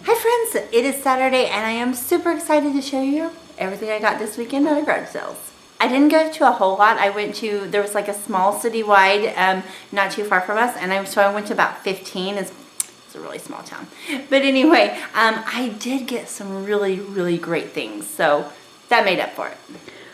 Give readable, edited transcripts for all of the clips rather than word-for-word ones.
Hi friends, it is Saturday and I am super excited to show you everything I got this weekend at our garage sales. I didn't go to a whole lot. There was like a small citywide, not too far from us, and so I went to about 15. It's a really small town. But anyway, I did get some really great things, so that made up for it.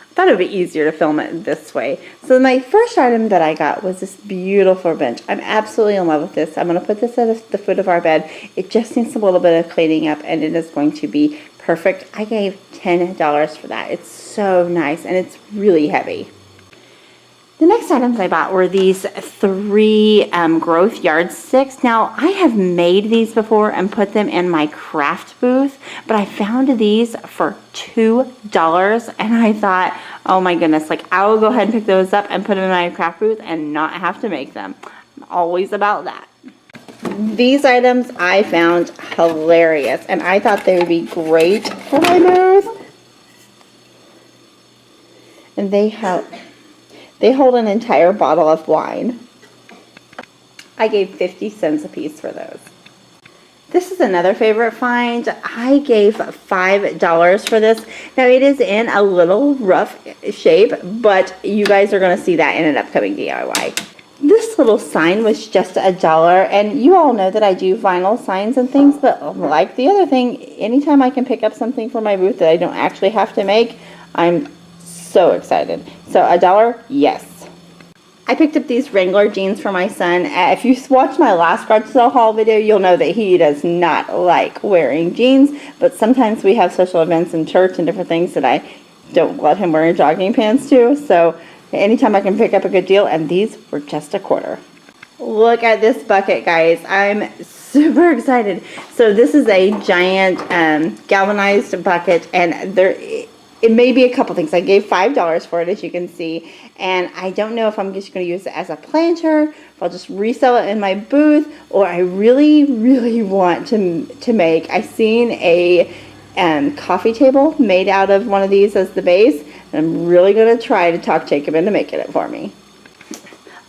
I thought it would be easier to film it this way. So my first item that I got was this beautiful bench. I'm absolutely in love with this. I'm going to put this at the foot of our bed. It just needs a little bit of cleaning up and it is going to be perfect. I gave $10 for that. It's so nice and it's really heavy. The next items I bought were these 3 growth yardsticks. Now, I have made these before and put them in my craft booth, but I found these for $2 and I thought, oh my goodness, like I will go ahead and pick those up and put them in my craft booth and not have to make them. I'm always about that. These items I found hilarious and I thought they would be great for my booth. And they hold an entire bottle of wine. I gave 50 cents a piece for those. This is another favorite find. I gave $5 for this. Now it is in a little rough shape, but you guys are going to see that in an upcoming DIY. This little sign was just $1, and you all know that I do vinyl signs and things, but like the other thing, anytime I can pick up something for my booth that I don't actually have to make, I'm so excited. So $1, yes. I picked up these Wrangler jeans for my son. If you watched my last garage sale haul video, you'll know that he does not like wearing jeans, but sometimes we have social events in church and different things that I don't let him wear jogging pants to. So anytime I can pick up a good deal, and these were just $0.25. Look at this bucket, guys. I'm super excited. So this is a giant galvanized bucket, and it may be a couple things. I gave $5 for it, as you can see, and I don't know if I'm just going to use it as a planter, if I'll just resell it in my booth, or I really want to make. I seen a coffee table made out of one of these as the base, and I'm really going to try to talk Jacob into making it for me.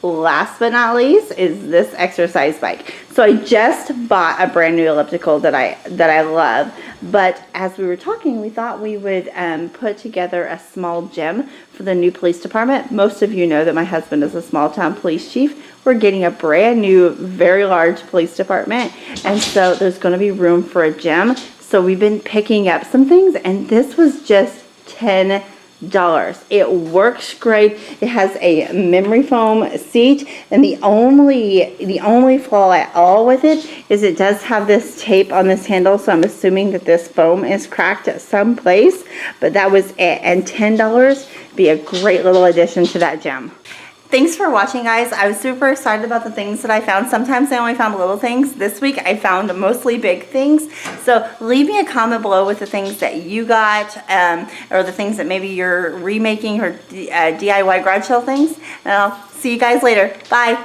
Last but not least is this exercise bike. So I just bought a brand new elliptical that I love, but as we were talking, we thought we would put together a small gym for the new police department. Most of you know that my husband is a small town police chief. We're getting a brand new, very large police department, and so there's going to be room for a gym. So we've been picking up some things, and this was just $10. It works great. It has a memory foam seat, and the only flaw at all with it is it does have this tape on this handle, so I'm assuming that this foam is cracked at some place, but that was it, and $10 be a great little addition to that gym. Thanks for watching, guys. I was super excited about the things that I found. Sometimes I only found little things. This week I found mostly big things. So leave me a comment below with the things that you got, or the things that maybe you're remaking, or DIY garage sale things. And I'll see you guys later. Bye.